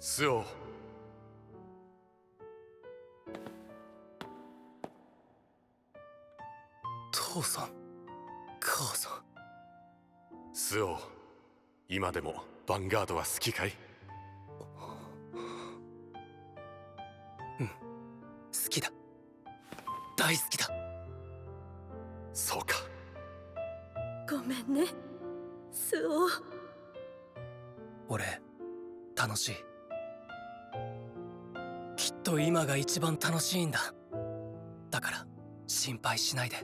スオ。父さん、母さん。スオ、今でもヴァンガードは好きかい？うん、好きだ。大好きだ。そうか。ごめんね、スオ。俺、楽しい。きっと今が一番楽しいんだ。だから心配しないで。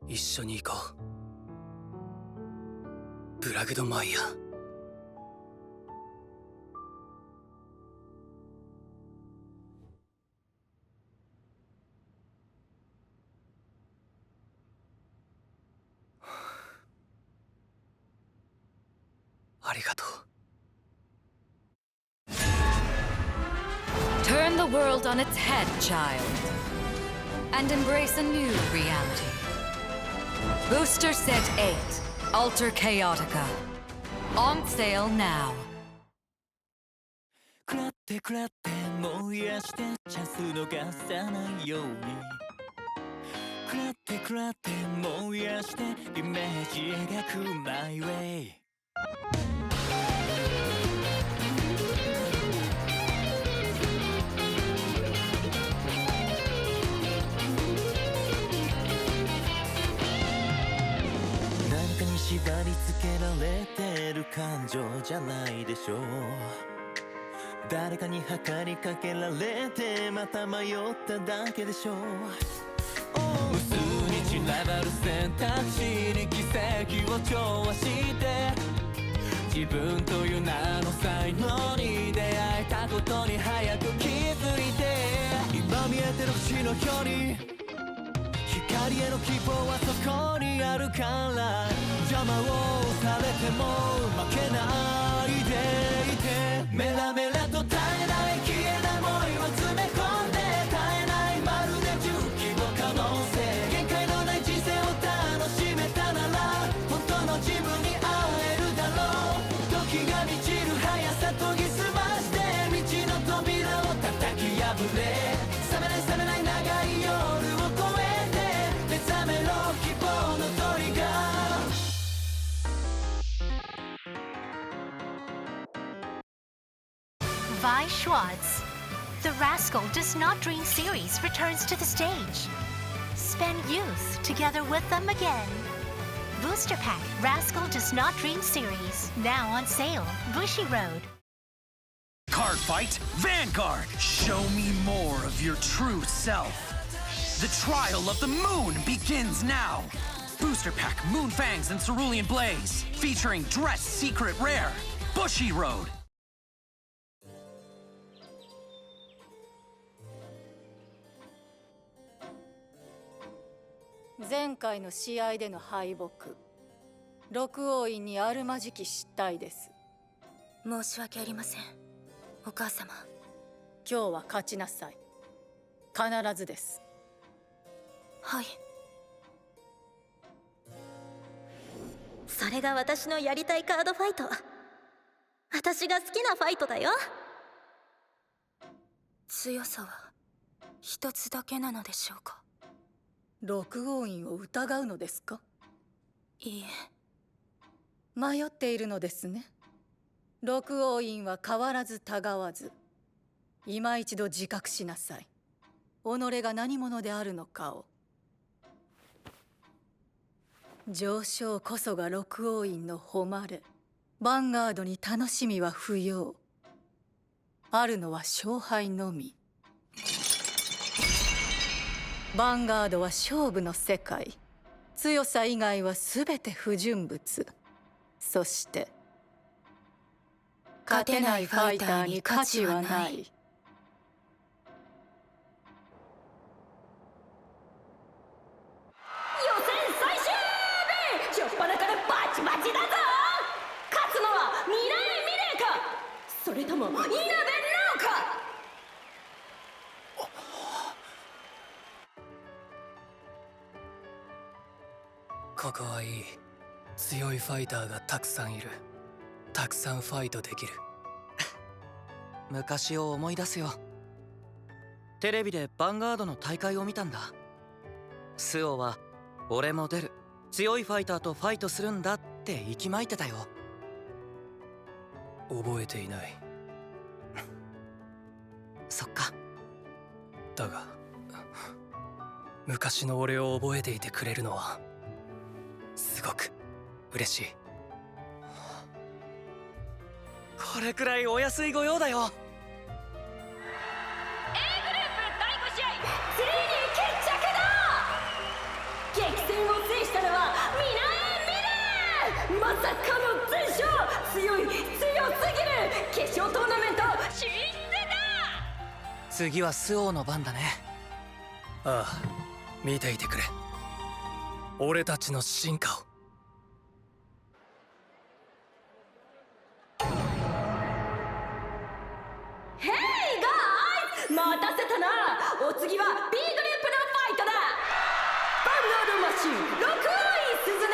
一緒に行こう。ブラグドマイヤー。ありがとう。Turn the world on its head, child, and embrace a new reality. Booster Set 8, Alter Chaotica. On sale now. 食らって食らって燃やしてチャンス逃さないように食らって食らって燃やしてイメージ描くマイウェイ何かに縛り付けられてる感情じゃないでしょう誰かに計りかけられてまた迷っただけでしょう無数に散らばる選択肢に奇跡を調和して自分という名の才能に出会えたことに早く気づいて今見えてる星の距離光への希望はそこにあるから邪魔をされても負けないでいてメラメラと絶えない消えない想いを詰め込んで絶えないまるで重機の可能性限界のない人生を楽しめたなら本当の自分に会えるだろう時が満ちる速さ研ぎ澄まして道の扉を叩き破れ覚めない覚めない長い夜を越えて目覚めろ希望のトリガーVi Schwartz. The Rascal Does Not Dream series returns to the stage. Spend youth together with them again. Booster Pack Rascal Does Not Dream series, now on sale, Bushy Road. Card Fight Vanguard. Show me more of your true self. The trial of the moon begins now. Booster Pack Moonfangs and Cerulean Blaze, featuring Dress Secret Rare, Bushy Road. 前回の試合での敗北、六王院にあるまじき失態です。申し訳ありません、お母様。今日は勝ちなさい。必ずです。はい。それが私のやりたいカードファイト。私が好きなファイトだよ。強さは一つだけなのでしょうか。六王院を疑うのですか？いいえ。迷っているのですね。六王院は変わらずたがわず、今一度自覚しなさい。己が何者であるのかを。上昇こそが六王院の誉れ。ヴァンガードに楽しみは不要。あるのは勝敗のみ。ヴァンガードは勝負の世界。強さ以外は全て不純物。そして勝てないファイターに価値はない。予選最終日！初っ端からバチバチだぞ！勝つのはそれとも稲辺なのか。ここはいい。強いファイターがたくさんいる。たくさんファイトできる。昔を思い出すよ。テレビでヴァンガードの大会を見たんだ。スオは俺も出る、強いファイターとファイトするんだって息巻いてたよ。覚えていない。そっか。だが昔の俺を覚えていてくれるのはすごく嬉しい。これくらいお安い御用だよ。激戦を制したのはミナエミナー。まさかの全勝。強い、強すぎる。決勝トーナメント進出だ。次はスオの番だね。ああ、見ていてくれ。俺たちの進化を。ヘイガーイ、待たせたな。お次は B グループのファイトだ。ヴァンガードマシン6位スズネ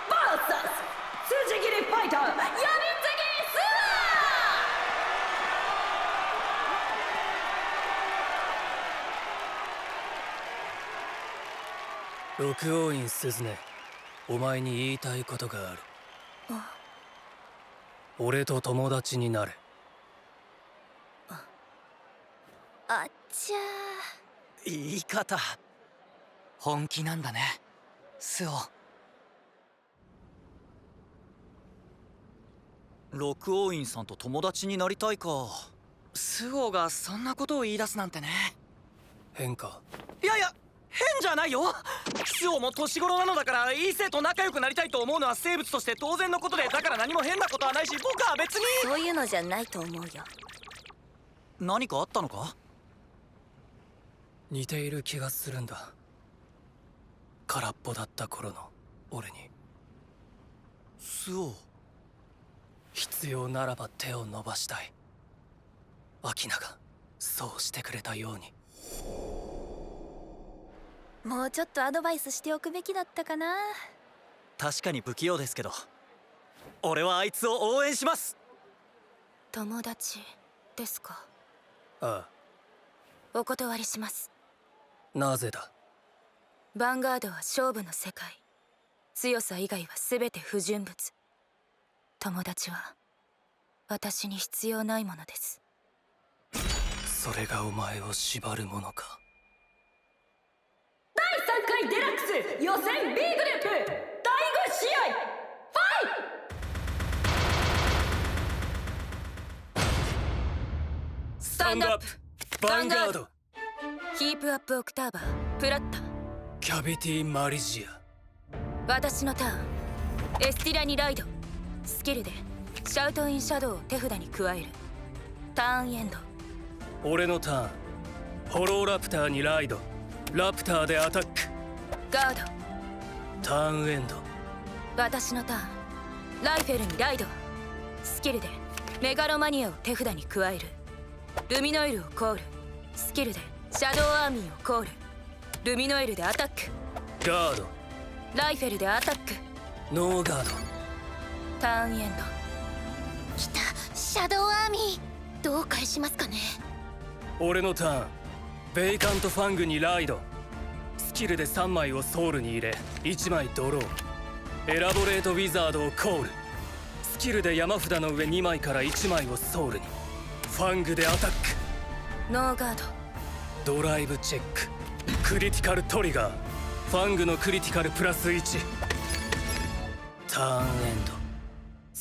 VS 辻切りファイター闇継ぎスワー。六王院スズネ、お前に言いたいことがある。俺と友達になれ。あっちゃ言い方本気なんだね、スオ。六王院さんと友達になりたいか。スオがそんなことを言い出すなんてね。変か。いやいや、変じゃないよ。スオも年頃なのだから、異性と仲良くなりたいと思うのは生物として当然のことで、だから何も変なことはないし、僕は別に。そういうのじゃないと思うよ。何かあったのか。似ている気がするんだ。空っぽだった頃の俺に。スオ。必要ならば手を伸ばしたい。アキナがそうしてくれたように。もうちょっとアドバイスしておくべきだったかな。確かに不器用ですけど、俺はあいつを応援します。友達ですか。ああ、お断りします。なぜだ。ヴァンガードは勝負の世界。強さ以外は全て不純物。友達は私に必要ないものです。それがお前を縛るものか。第3回デラックス予選 B グループ第5試合ファイ。スタンドアップヴァンガード。キープアップオクターバープラッタ。キャビティマリジア。私のターン。エスティラにライド。スキルでシャウトインシャドウを手札に加える。ターンエンド。俺のターン。ホローラプターにライド。ラプターでアタック。ガード。ターンエンド。私のターン。ライフェルにライド。スキルでメガロマニアを手札に加える。ルミノイルをコール。スキルでシャドウアーミーをコール。ルミノイルでアタック。ガード。ライフェルでアタック。ノーガード。ターンエンド。来た、シャドウアーミー。どう返しますかね。俺のターン。ベイカントファングにライド。スキルで3枚をソウルに入れ1枚ドロー。エラボレートウィザードをコール。スキルで山札の上2枚から1枚をソウルに。ファングでアタック。ノーガード。ドライブチェック。クリティカルトリガー。ファングのクリティカルプラス1。ターンエンド。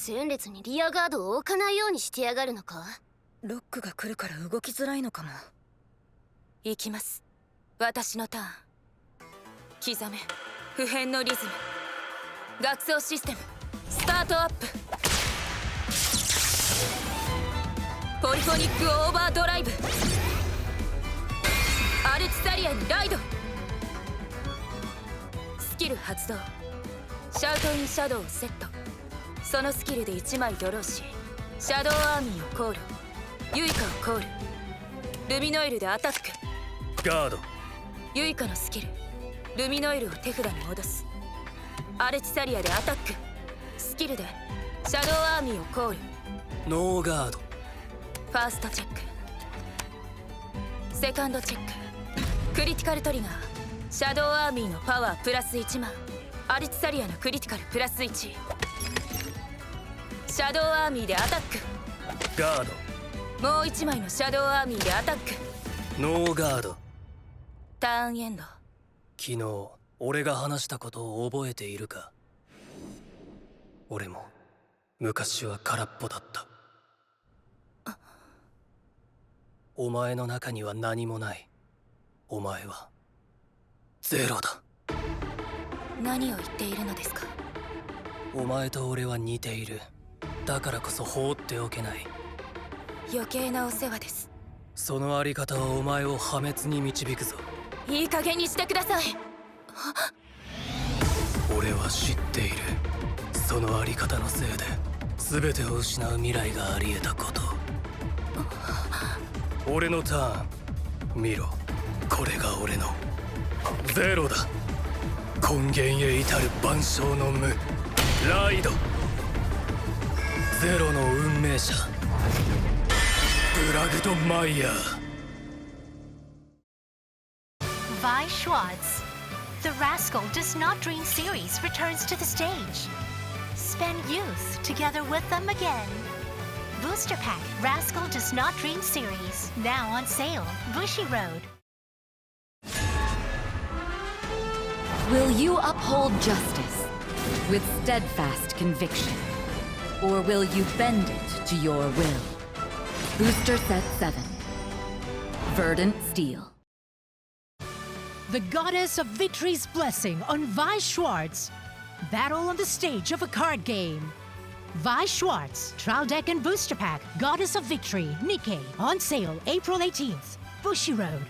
前列にリアガードを置かないようにしてやがるのか。ロックが来るから動きづらいのかも。行きます。私のターン。刻め不変のリズム。学装システムスタートアップ。ポリフォニックオーバードライブ。アルチサリアにライド。スキル発動。シャウトインシャドウをセット。そのスキルで1枚ドローしシャドウアーミーをコール。ユイカをコール。ルミノイルでアタック。ガード。ユイカのスキル。ルミノイルを手札に戻す。アルチサリアでアタック。スキルでシャドウアーミーをコール。ノーガード。ファーストチェック。セカンドチェック。クリティカルトリガー。シャドウアーミーのパワープラス1万。アルチサリアのクリティカルプラス1。シャドウアーミーでアタック。ガード。もう1枚のシャドウアーミーでアタック。ノーガード。ターンエンド。昨日俺が話したことを覚えているか？俺も昔は空っぽだった。お前の中には何もない。お前はゼロだ。何を言っているのですか？お前と俺は似ている。だからこそ放っておけない。余計なお世話です。そのあり方はお前を破滅に導くぞ。いい加減にしてください。俺は知っている。そのあり方のせいで全てを失う未来があり得たこと。俺のターン見ろ。これが俺のゼロだ。根源へ至る万象の無ライド。ゼロの運命者ブラグドマイヤー。Vi Schwartz. The Rascal Does Not Dream series returns to the stage. Spend youth together with them again. Booster Pack Rascal Does Not Dream series, now on sale, Bushiroad. Will you uphold justice with steadfast conviction? Or will you bend it to your will? Booster Set 7. Verdant Steel. The Goddess of Victory's Blessing on Vi Schwartz. Battle on the stage of a card game. Vi Schwartz, Trial Deck and Booster Pack, Goddess of Victory, Nikkei, on sale April 18th, Bushiroad.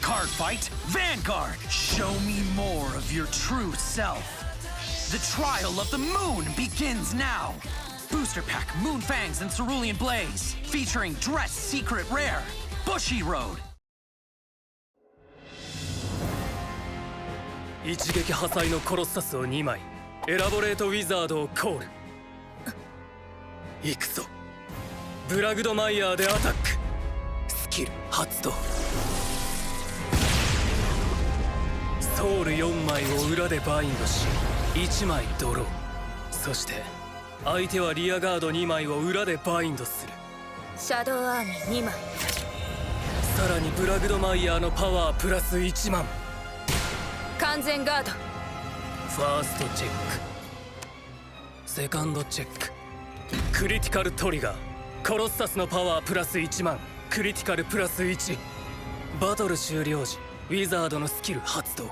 Card Fight Vanguard. Show me more of your true self. The Trial of the Moon begins now. Booster Pack Moonfangs and Cerulean Blaze, featuring Dress Secret Rare, Bushiroad. 一撃破砕のコロッサスを2枚。エラボレートウィザードをコール。行くぞ。ブラグドマイヤーでアタック。スキル発動。ソウル4枚を裏でバインドし1枚ドロー。そして相手はリアガード2枚を裏でバインドする。シャドウアーミー2枚。さらにブラグドマイヤーのパワープラス1万。完全ガード。ファーストチェック。セカンドチェック。クリティカルトリガー。コロッサスのパワープラス1万。クリティカルプラス1。バトル終了時ウィザードのスキル発動。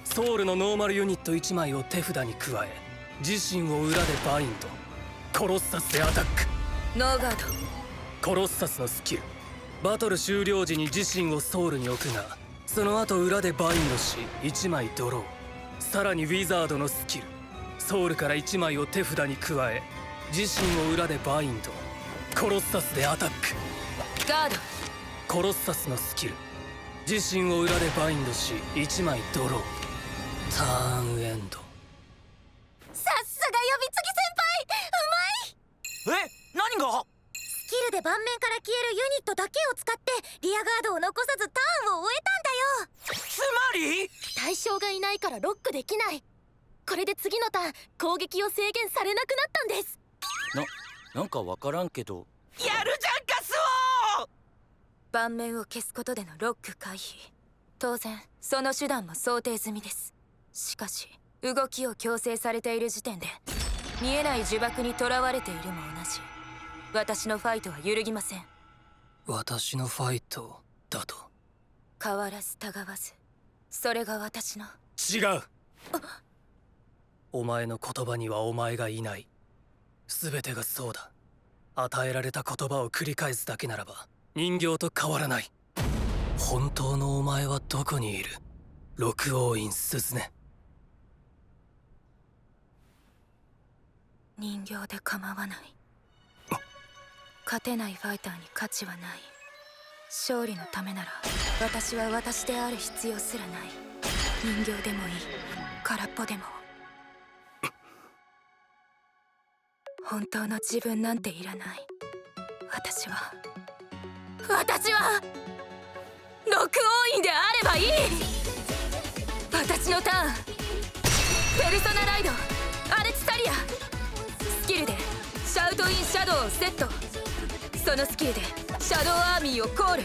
ソウルのノーマルユニット1枚を手札に加え自身を裏でバインド。コロッサスでアタック。ノーガード。コロッサスのスキル。バトル終了時に自身をソウルに置くがその後裏でバインドし1枚ドロー。さらにウィザードのスキル。ソウルから1枚を手札に加え自身を裏でバインド。コロッサスでアタック。ガード。コロッサスのスキル。自身を裏でバインドし1枚ドロー。ターンエンド。さすが呼びつぎ先輩。うまい。何が？スキルで盤面から消えるユニットだけを使ってリアガードを残さずターンを終えたんだよ。つまり対象がいないからロックできない。これで次のターン攻撃を制限されなくなったんです。なんかわからんけど。やるじゃんかスオー。盤面を消すことでのロック回避。当然その手段も想定済みです。しかし動きを強制されている時点で見えない呪縛にとらわれているも同じ。私のファイトは揺るぎません。私のファイトだと？変わらずたがわず、それが私の。違う。お前の言葉にはお前がいない。全てがそうだ。与えられた言葉を繰り返すだけならば人形と変わらない。本当のお前はどこにいる？六王院鈴音。人形で構わない。勝てないファイターに価値はない。勝利のためなら私は私である必要すらない。人形でもいい、空っぽでも。本当の自分なんていらない。私はロク王院であればいい。私のターン、ペルソナライドアルチサリア。スキルでシャウトインシャドウをセット。そのスキルでシャドウアーミーをコール。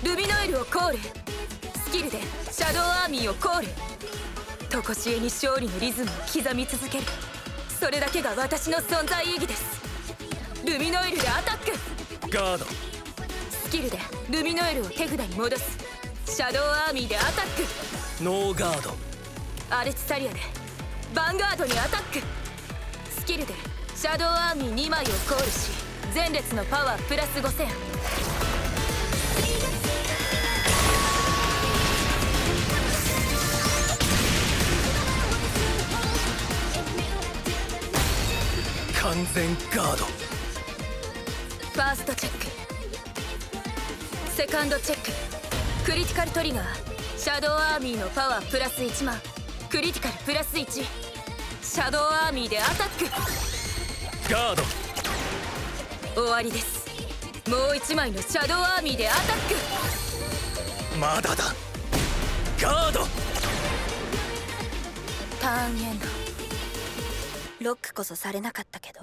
ルミノエルをコール。スキルでシャドウアーミーをコール。とこしえに勝利のリズムを刻み続ける。それだけが私の存在意義です。ルミノエルでアタック。ガード。スキルでルミノエルを手札に戻す。シャドウアーミーでアタック。ノーガード。アルチサリアでヴァンガードにアタック。スキルでシャドウアーミー2枚をコールし、前列のパワープラス5000。完全ガード。ファーストチェック、セカンドチェック、クリティカルトリガー。シャドウアーミーのパワープラス1万、クリティカルプラス1。シャドウアーミーでアタック。ガード。終わりです。もう1枚のシャドウアーミーでアタック。まだだ。ガード。ターンエンド。ロックこそされなかったけど。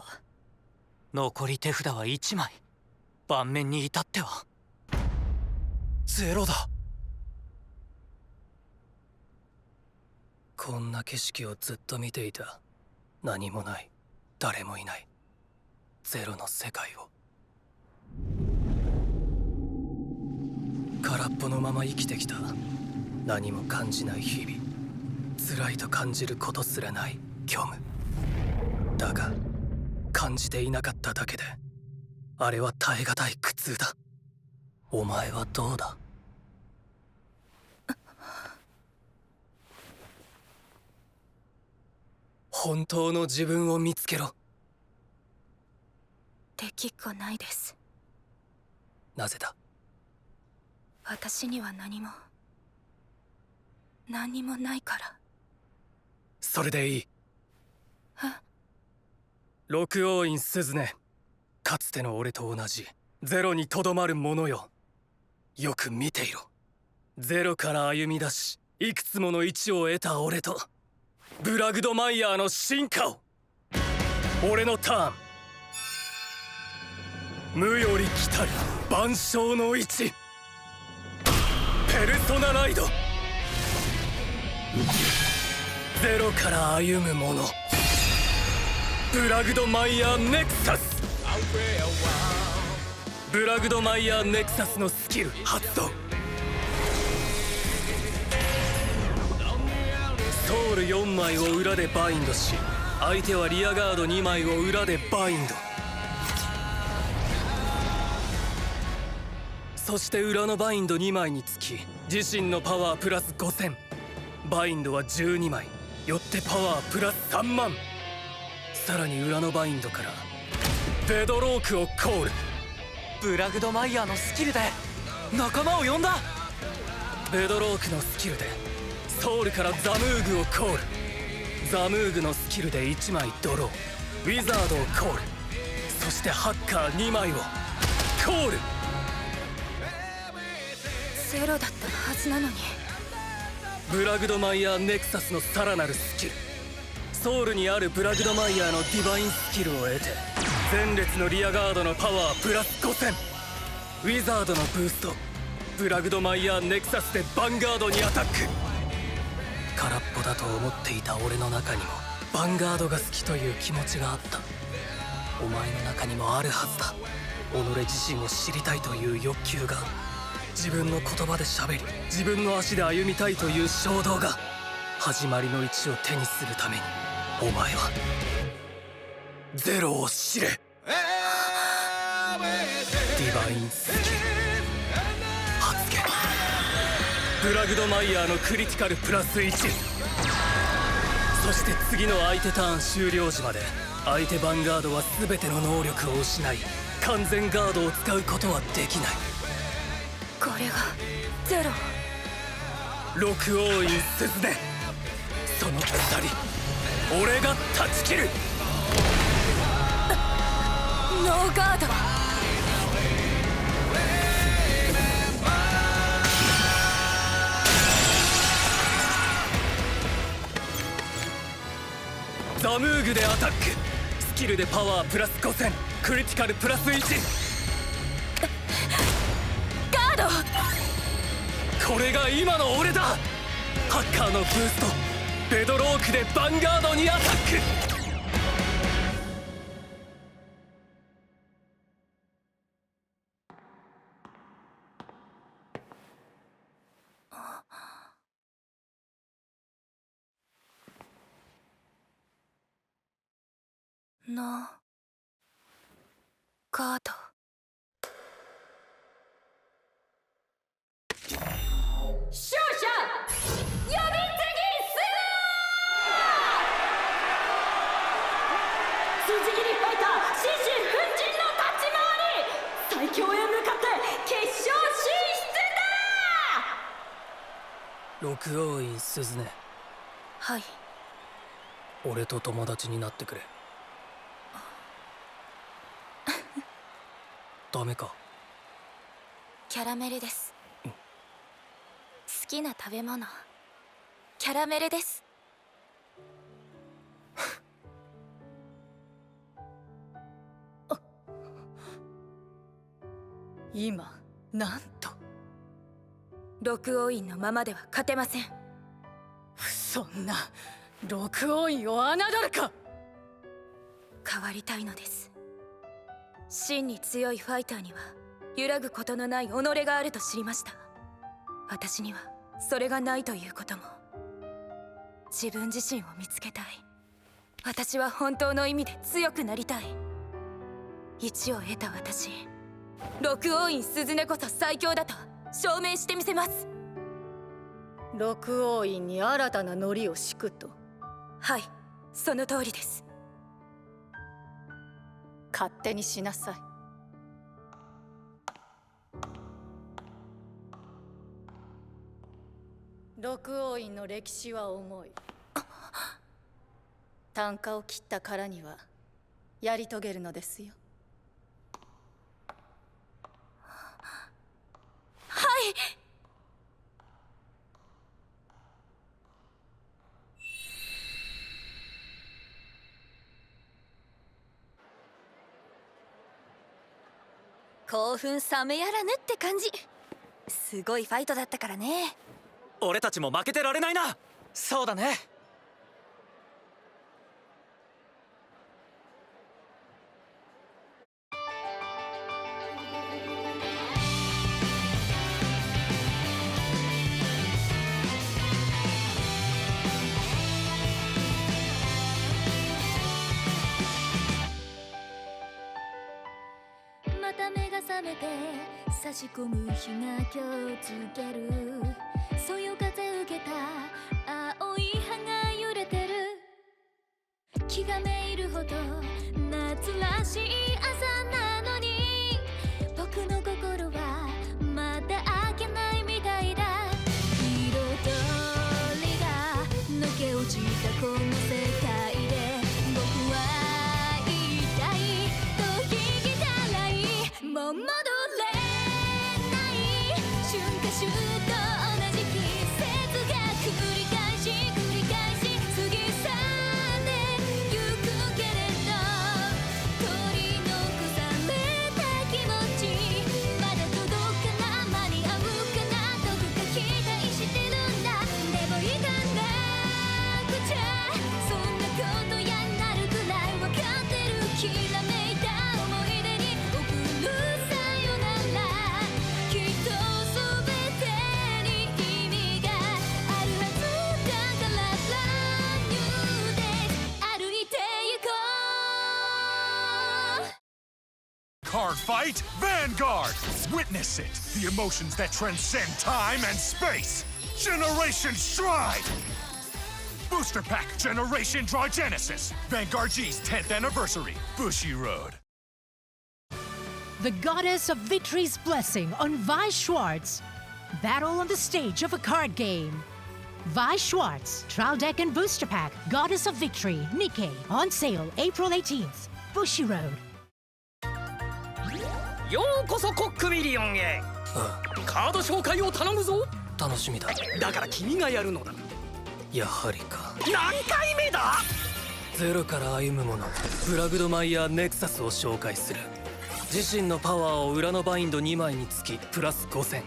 残り手札は1枚。盤面に至ってはゼロだ。こんな景色をずっと見ていた。何もない、誰もいない、ゼロの世界を。空っぽのまま生きてきた。何も感じない日々。辛いと感じることすらない虚無。だが感じていなかっただけで、あれは耐え難い苦痛だ。お前はどうだ？本当の自分を見つけろ。できっこないです。なぜだ？私には何もないから。それでいい。え？六王院鈴音、かつての俺と同じゼロにとどまる者よ。よく見ていろ。ゼロから歩み出し、いくつもの1を得た俺とブラグドマイヤーの進化を。俺のターン。無より来たる万象の1、ペルソナライド。ゼロから歩む者、ブラグドマイヤーネクサス。ブラグドマイヤーネクサスのスキル発動。ソウル4枚を裏でバインドし、相手はリアガード2枚を裏でバインド。そして裏のバインド2枚につき自身のパワープラス5000。バインドは12枚、よってパワープラス3万。さらに裏のバインドからベドロークをコール。ブラグドマイヤーのスキルで仲間を呼んだ。ベドロークのスキルでソウルからザムーグをコール。ザムーグのスキルで1枚ドロー、ウィザードをコール。そしてハッカー2枚をコール。ゼロだったはずなのに。ブラグドマイヤーネクサスのさらなるスキル。ソウルにあるブラグドマイヤーのディバインスキルを得て、前列のリアガードのパワープラス5000。ウィザードのブースト。ブラグドマイヤーネクサスでヴァンガードにアタック。空っぽだと思っていた俺の中にもヴァンガードが好きという気持ちがあった。お前の中にもあるはずだ。己自身を知りたいという欲求が、自分の言葉で喋り自分の足で歩みたいという衝動が。始まりの1を手にするためにお前はゼロを知れ。ディバインスキル発言。ブラグドマイヤーのクリティカルプラス1。そして次の相手ターン終了時まで相手ヴァンガードは全ての能力を失い完全ガードを使うことはできない。これがゼロ。六王院鈴音、その二人俺が断ち切る。ノーガード。ザムーグでアタック。スキルでパワープラス5000、クリティカルプラス1。ガード。これが今の俺だ。ハッカーのブースト、ベドロークでヴァンガードにアタック。ノーガード。勝者呼び継ぎする。辻斬りファイター獅子奮陣の立ち回り、最強へ向かって決勝進出だ。六王院鈴音、はい。俺と友達になってくれ。ダメか。キャラメルです。好きな食べ物キャラメルです。今なんと。六王院のままでは勝てません。そんな六王院を侮るか。変わりたいのです。真に強いファイターには揺らぐことのない己があると知りました。私にはそれがないということも。自分自身を見つけたい。私は本当の意味で強くなりたい。1を得た私、六王院鈴音こそ最強だと証明してみせます。六王院に新たなノリを敷くと。はい、その通りです。勝手にしなさい。六王院の歴史は重い。啖呵を切ったからにはやり遂げるのですよ。はい。興奮冷めやらぬって感じ。すごいファイトだったからね。俺たちも負けてられないな。そうだね。また目が覚めて差し込む日が今日つける。そよ風受けた青い葉が揺れてる。気がめいるほど夏らしい朝なのに、僕の心はまだ開けないみたいだ。彩りが抜け落ちたこの世界で、僕は一体どう生きたらいい。もう戻れない瞬間瞬と同じ季節が繰り返し繰り返し過ぎ去ってゆくけれど、取り残された気持ちまだ届かな、間に合うかな、どこか期待してるんだ。でも行かなくちゃ、そんなことやなるくらい分かってる。きらめいた思い出に送るさよなら。きっと全てに意味があるはずだから、Brand New Day 歩いて行こう。 Card Fight Vanguard! Witness it! The emotions that transcend time and space! Generation Stride! Booster Pack Generation Draw Genesis! Vanguard G's 10th anniversary! Bushy Road! The Goddess of Victory's Blessing on Vi Schwartz. Battle on the stage of a card game. Vi Schwartz, Trial Deck and Booster Pack, Goddess of Victory, Nikkei. On sale April 18th. Bushi Road. ようこそコックミリオンへ。カード紹介を頼むぞ。楽しみだ。だから君がやるのだ。やはりか。何回目だ。ゼロから歩む者、プラグドマイヤーネクサスを紹介する。自身のパワーを裏のバインド2枚につきプラス5000、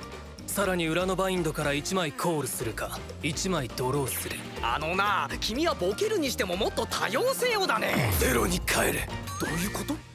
さらに裏のバインドから1枚コールするか1枚ドローする。あのな、君はボケるにしてももっと多様性をだね。ゼロに帰れ。どういうこと？